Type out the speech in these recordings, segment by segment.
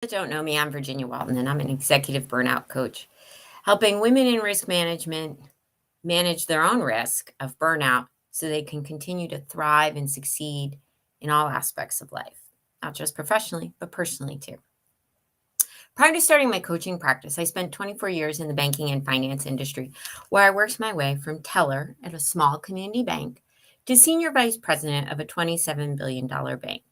That don't know me, I'm Virginia Walton, and I'm an executive burnout coach, helping women in risk management manage their own risk of burnout so they can continue to thrive and succeed in all aspects of life, not just professionally, but personally too. Prior to starting my coaching practice, I spent 24 years in the banking and finance industry, where I worked my way from teller at a small community bank to senior vice president of a $27 billion bank.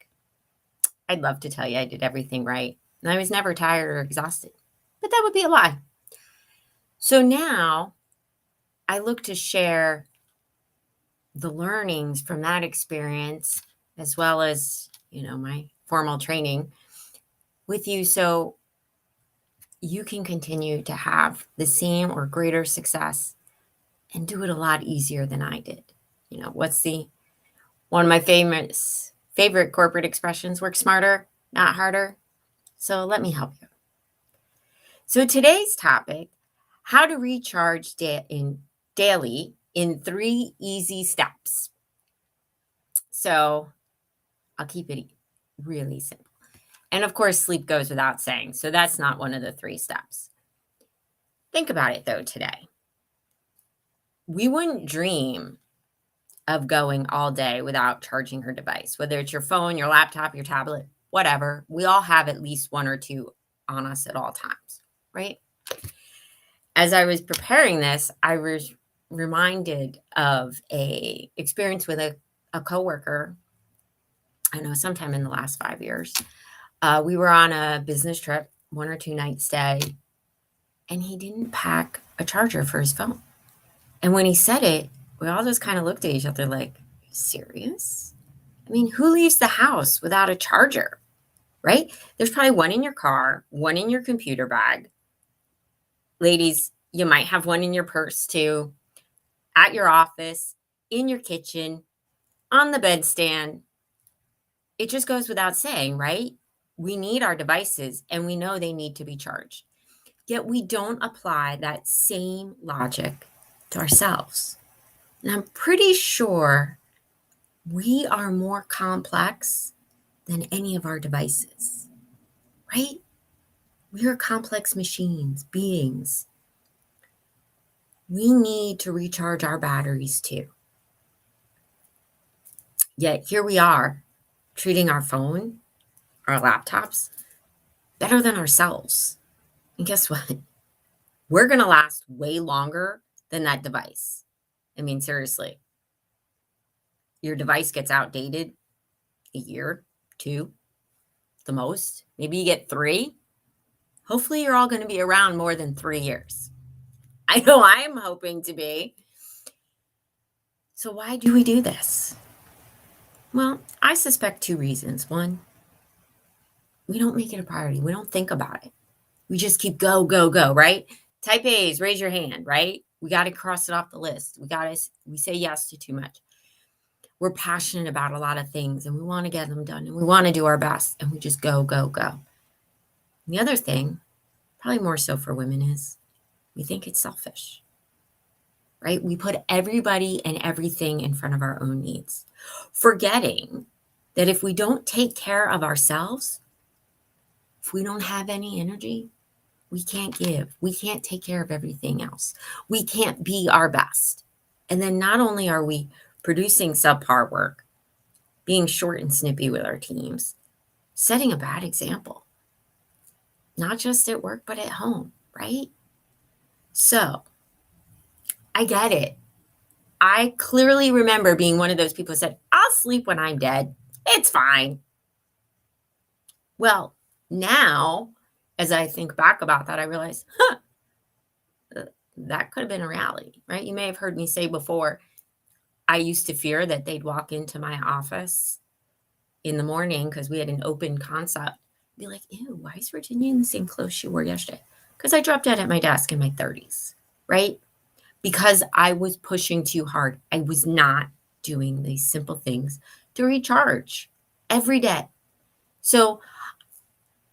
I'd love to tell you I did everything right, and I was never tired or exhausted, but that would be a lie. So now I look to share the learnings from that experience as well as, my formal training with you so you can continue to have the same or greater success and do it a lot easier than I did. What's one of my favorite corporate expressions? Work smarter, not harder. So let me help you. So today's topic, how to recharge daily in 3 easy steps. So I'll keep it really simple. And of course, sleep goes without saying. So that's not one of the 3 steps. Think about it though today. We wouldn't dream of going all day without charging your device, whether it's your phone, your laptop, your tablet, whatever. We all have at least 1 or 2 on us at all times, right? As I was preparing this, I was reminded of a experience with a coworker. I know sometime in the last 5 years. We were on a business trip, 1 or 2 night stay, and he didn't pack a charger for his phone. And when he said it, we all just kind of looked at each other like, serious? I mean, who leaves the house without a charger, right? There's probably 1 in your car, 1 in your computer bag. Ladies, you might have 1 in your purse too, at your office, in your kitchen, on the bedstand. It just goes without saying, right? We need our devices and we know they need to be charged. Yet we don't apply that same logic to ourselves. And I'm pretty sure we are more complex than any of our devices, right? We are complex machines, beings. We need to recharge our batteries too. Yet here we are treating our phone, our laptops, better than ourselves. And guess what? We're going to last way longer than that device. I mean, seriously, your device gets outdated a year, 2, the most. Maybe you get 3. Hopefully, you're all going to be around more than 3 years. I know I'm hoping to be. So why do we do this? Well, I suspect 2 reasons. 1, we don't make it a priority. We don't think about it. We just keep go, right? Type A's, raise your hand, right? We got to cross it off the list. We say yes to too much. We're passionate about a lot of things and we want to get them done and we want to do our best and we just go. And the other thing, probably more so for women, is we think it's selfish, right? We put everybody and everything in front of our own needs, forgetting that if we don't take care of ourselves, if we don't have any energy, we can't give. We can't take care of everything else. We can't be our best. And then not only are we producing subpar work, being short and snippy with our teams, setting a bad example, not just at work, but at home, right? So I get it. I clearly remember being one of those people who said, I'll sleep when I'm dead. It's fine. Well, now, as I think back about that, I realize, that could have been a reality, right? You may have heard me say before, I used to fear that they'd walk into my office in the morning because we had an open concept. Be like, ew, why is Virginia in the same clothes she wore yesterday? Because I dropped dead at my desk in my 30s, right? Because I was pushing too hard. I was not doing these simple things to recharge every day. So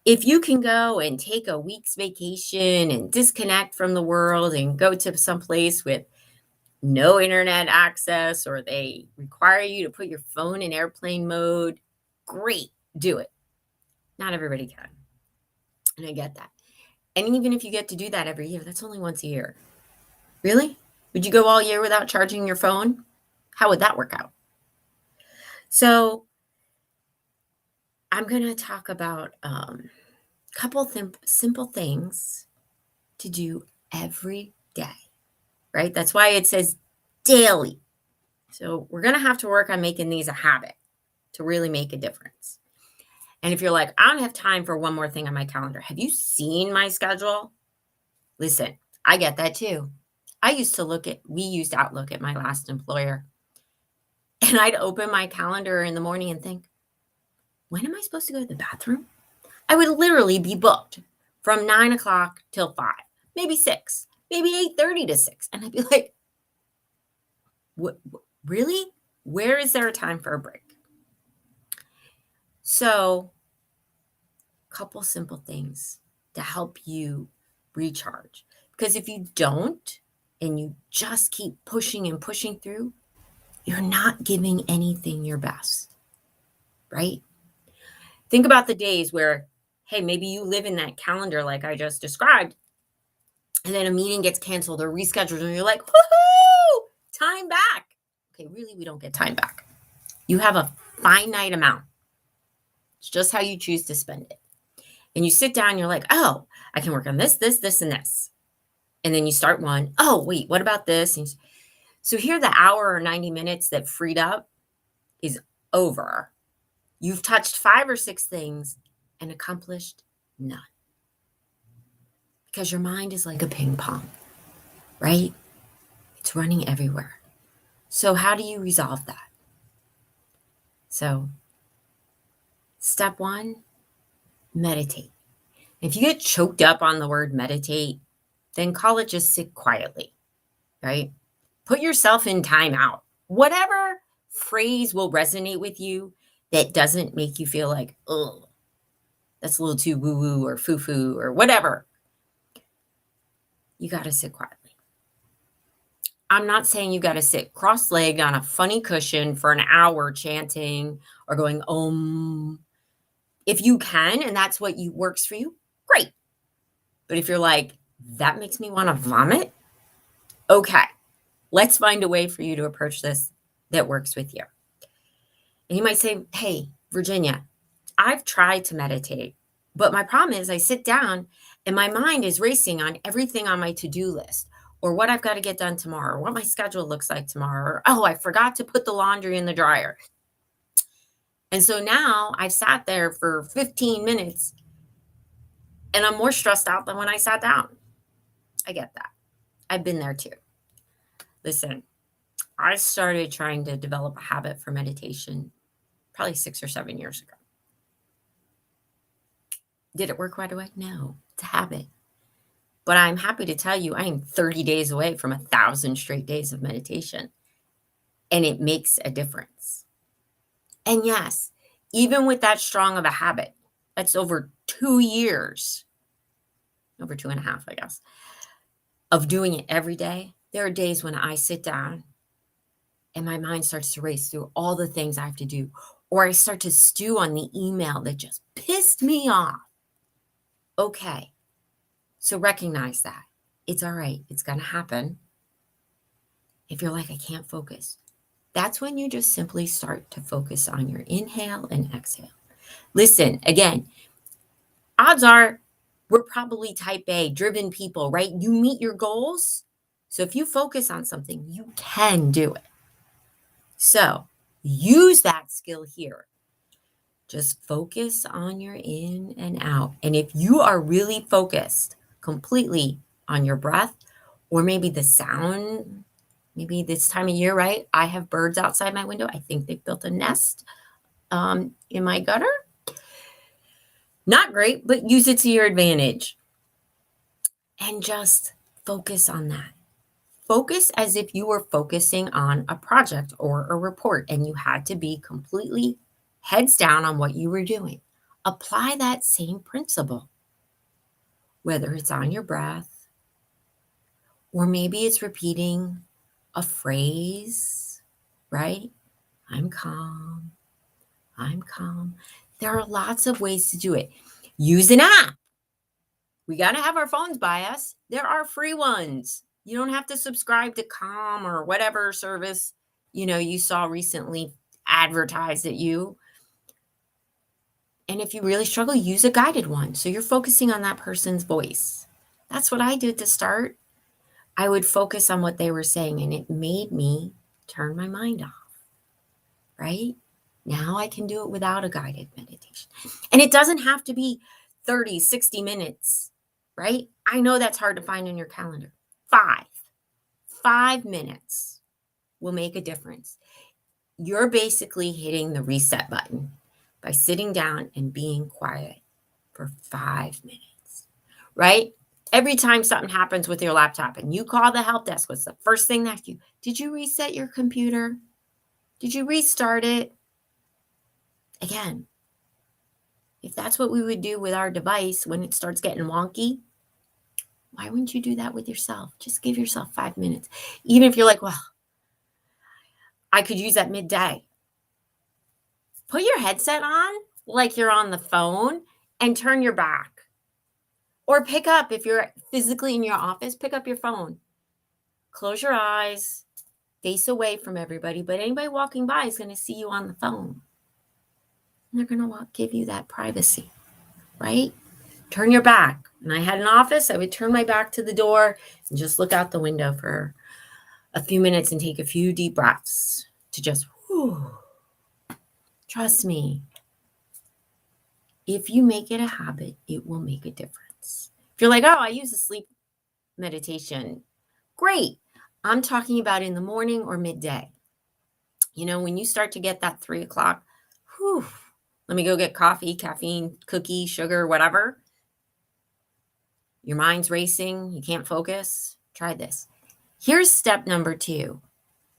if you can go and take a week's vacation and disconnect from the world and go to some place with no internet access, or they require you to put your phone in airplane mode, great, do it. Not everybody can. And I get that. And even if you get to do that every year, that's only once a year. Really? Would you go all year without charging your phone? How would that work out? So I'm going to talk about a couple simple things to do every day, right? That's why it says daily. So we're going to have to work on making these a habit to really make a difference. And if you're like, I don't have time for one more thing on my calendar, have you seen my schedule? Listen, I get that too. We used Outlook at my last employer. And I'd open my calendar in the morning and think, when am I supposed to go to the bathroom? I would literally be booked from 9 o'clock till 5, maybe 6, maybe 8:30 to 6. And I'd be like, what, really? Where is there a time for a break? So, a couple simple things to help you recharge. Because if you don't, and you just keep pushing and pushing through, you're not giving anything your best, right? Think about the days where, hey, maybe you live in that calendar like I just described, and then a meeting gets canceled or rescheduled, and you're like, woohoo, time back. Okay, really, we don't get time back. You have a finite amount. It's just how you choose to spend it. And you sit down, you're like, oh, I can work on this, this, this, and this. And then you start one. Oh, wait, what about this? And so here, the hour or 90 minutes that freed up is over. You've touched 5 or 6 things and accomplished none. Because your mind is like a ping pong, right? It's running everywhere. So how do you resolve that? So step 1, meditate. If you get choked up on the word meditate, then call it just sit quietly, right? Put yourself in timeout. Whatever phrase will resonate with you that doesn't make you feel like, oh, that's a little too woo-woo or foo-foo or whatever. You got to sit quietly. I'm not saying you got to sit cross-legged on a funny cushion for an hour chanting or going, If you can, and that's what works for you, great. But if you're like, that makes me want to vomit, okay, let's find a way for you to approach this that works with you. And you might say, hey, Virginia, I've tried to meditate, but my problem is I sit down and my mind is racing on everything on my to-do list, or what I've got to get done tomorrow, or what my schedule looks like tomorrow, or, oh, I forgot to put the laundry in the dryer. And so now I've sat there for 15 minutes and I'm more stressed out than when I sat down. I get that. I've been there too. Listen, I started trying to develop a habit for meditation probably 6 or 7 years ago. Did it work right away? No, it's a habit. But I'm happy to tell you, I am 30 days away from 1,000 straight days of meditation. And it makes a difference. And yes, even with that strong of a habit, that's over 2 years, over 2.5, I guess, of doing it every day. There are days when I sit down and my mind starts to race through all the things I have to do, or I start to stew on the email that just pissed me off. Okay, so recognize that. It's all right. It's going to happen. If you're like, I can't focus, that's when you just simply start to focus on your inhale and exhale. Listen, again, odds are we're probably type A, driven people, right? You meet your goals. So if you focus on something, you can do it. So use that skill here. Just focus on your in and out. And if you are really focused completely on your breath, or maybe the sound, maybe this time of year, right? I have birds outside my window. I think they've built a nest in my gutter. Not great, but use it to your advantage. And just focus on that. Focus as if you were focusing on a project or a report and you had to be completely heads down on what you were doing. Apply that same principle, whether it's on your breath, or maybe it's repeating a phrase, right? I'm calm. I'm calm. There are lots of ways to do it. Use an app. We got to have our phones by us. There are free ones. You don't have to subscribe to Calm or whatever service, you saw recently advertised at you. And if you really struggle, use a guided one. So you're focusing on that person's voice. That's what I did to start. I would focus on what they were saying, and it made me turn my mind off, right? Now I can do it without a guided meditation. And it doesn't have to be 30, 60 minutes, right? I know that's hard to find in your calendar. 5 minutes will make a difference. You're basically hitting the reset button by sitting down and being quiet for 5 minutes, right? Every time something happens with your laptop and you call the help desk, what's the first thing they ask you? Did you reset your computer? Did you restart it? Again, if that's what we would do with our device when it starts getting wonky, why wouldn't you do that with yourself? Just give yourself 5 minutes. Even if you're like, well, I could use that midday. Put your headset on like you're on the phone and turn your back. Or pick up, if you're physically in your office, pick up your phone. Close your eyes, face away from everybody, but anybody walking by is going to see you on the phone. And they're going to give you that privacy, right? Turn your back. When I had an office, I would turn my back to the door and just look out the window for a few minutes and take a few deep breaths to just, whew. Trust me, if you make it a habit, it will make a difference. If you're like, oh, I use a sleep meditation, great. I'm talking about in the morning or midday. When you start to get that 3 o'clock, let me go get coffee, caffeine, cookie, sugar, whatever. Your mind's racing. You can't focus. Try this. Here's step number 2,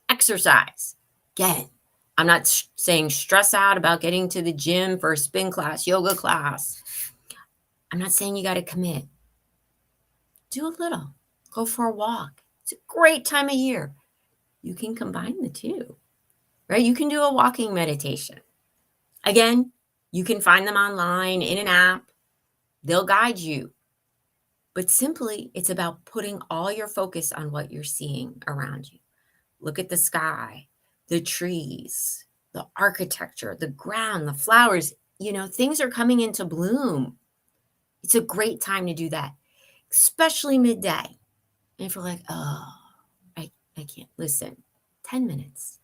exercise. Again, I'm not saying stress out about getting to the gym for a spin class, yoga class. I'm not saying you got to commit. Do a little. Go for a walk. It's a great time of year. You can combine the two, right? You can do a walking meditation. Again, you can find them online in an app. They'll guide you. But simply, it's about putting all your focus on what you're seeing around you. Look at the sky, the trees, the architecture, the ground, the flowers. Things are coming into bloom. It's a great time to do that, especially midday. And if you're like, oh, I can't, listen, 10 minutes.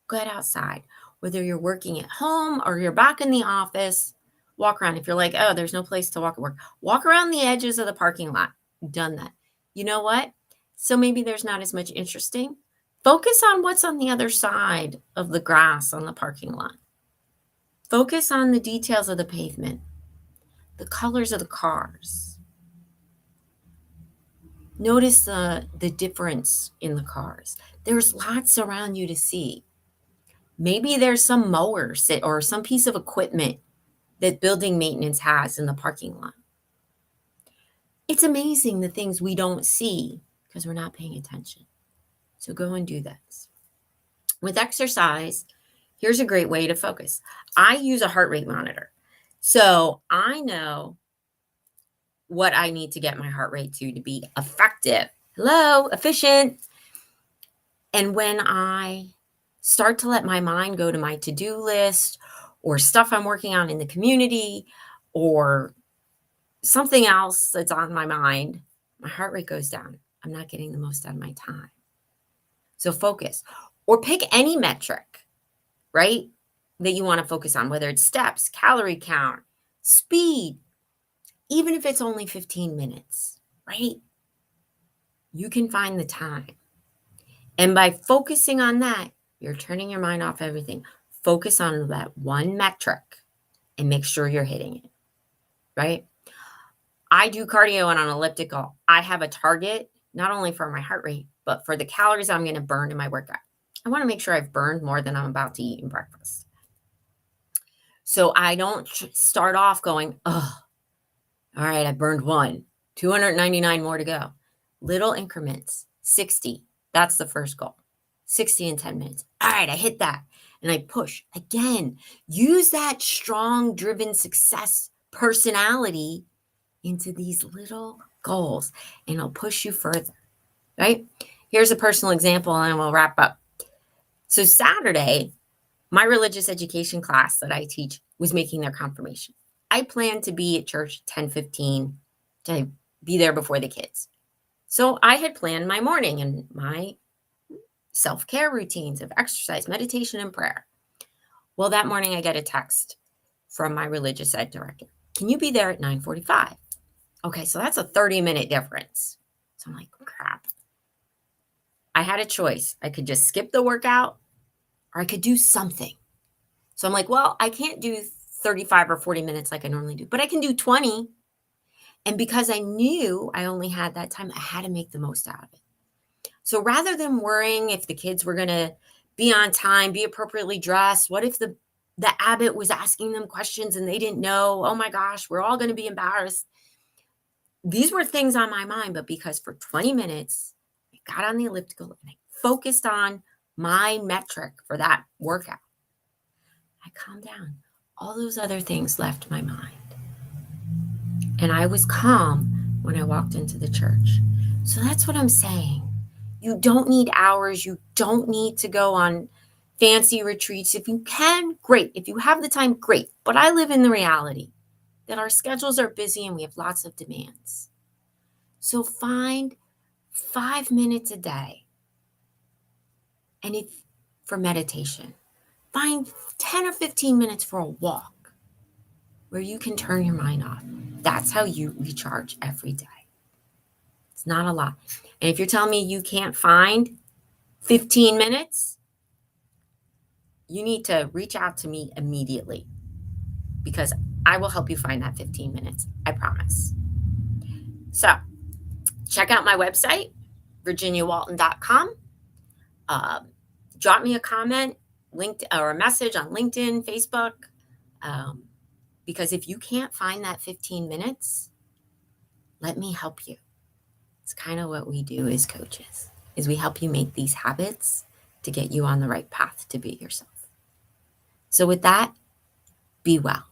Go ahead outside. Whether you're working at home or you're back in the office, walk around. If you're like, oh, there's no place to walk at work, walk around the edges of the parking lot. Done that. You know what? So maybe there's not as much interesting. Focus on what's on the other side of the grass on the parking lot. Focus on the details of the pavement, the colors of the cars. Notice the difference in the cars. There's lots around you to see. Maybe there's some mower or some piece of equipment that building maintenance has in the parking lot. It's amazing the things we don't see because we're not paying attention. So go and do this. With exercise, here's a great way to focus. I use a heart rate monitor. So I know what I need to get my heart rate to be effective. Efficient. And when I start to let my mind go to my to-do list or stuff I'm working on in the community or something else that's on my mind, my heart rate goes down. I'm not getting the most out of my time. So focus. Or pick any metric, right, that you want to focus on, whether it's steps, calorie count, speed, even if it's only 15 minutes, right? You can find the time. And by focusing on that, you're turning your mind off everything. Focus on that one metric and make sure you're hitting it, right? I do cardio and on elliptical. I have a target, not only for my heart rate, but for the calories I'm going to burn in my workout. I want to make sure I've burned more than I'm about to eat in breakfast. So I don't start off going, oh, all right, I burned 299 more to go. Little increments, 60. That's the first goal. 60 in 10 minutes. All right, I hit that. And I push. Again, use that strong, driven success personality into these little goals and it'll push you further, right? Here's a personal example and we'll wrap up. So Saturday, my religious education class that I teach was making their confirmation. I planned to be at church 10:15 to be there before the kids. So I had planned my morning and my self-care routines of exercise, meditation, and prayer. Well, that morning I get a text from my religious ed director. Can you be there at 9:45? Okay, so that's a 30-minute difference. So I'm like, crap. I had a choice. I could just skip the workout or I could do something. So I'm like, well, I can't do 35 or 40 minutes like I normally do, but I can do 20. And because I knew I only had that time, I had to make the most out of it. So rather than worrying if the kids were going to be on time, be appropriately dressed, what if the abbot was asking them questions and they didn't know, oh my gosh, we're all going to be embarrassed. These were things on my mind, but because for 20 minutes, I got on the elliptical and I focused on my metric for that workout. I calmed down. All those other things left my mind. And I was calm when I walked into the church. So that's what I'm saying. You don't need hours. You don't need to go on fancy retreats. If you can, great. If you have the time, great. But I live in the reality that our schedules are busy and we have lots of demands. So find 5 minutes a day. And if for meditation, find 10 or 15 minutes for a walk where you can turn your mind off. That's how you recharge every day. It's not a lot. And if you're telling me you can't find 15 minutes, you need to reach out to me immediately because I will help you find that 15 minutes. I promise. So check out my website, virginiawalton.com. Drop me a comment, or a message on LinkedIn, Facebook. Because if you can't find that 15 minutes, let me help you. It's kind of what we do as coaches, is we help you make these habits to get you on the right path to be yourself. So with that, be well.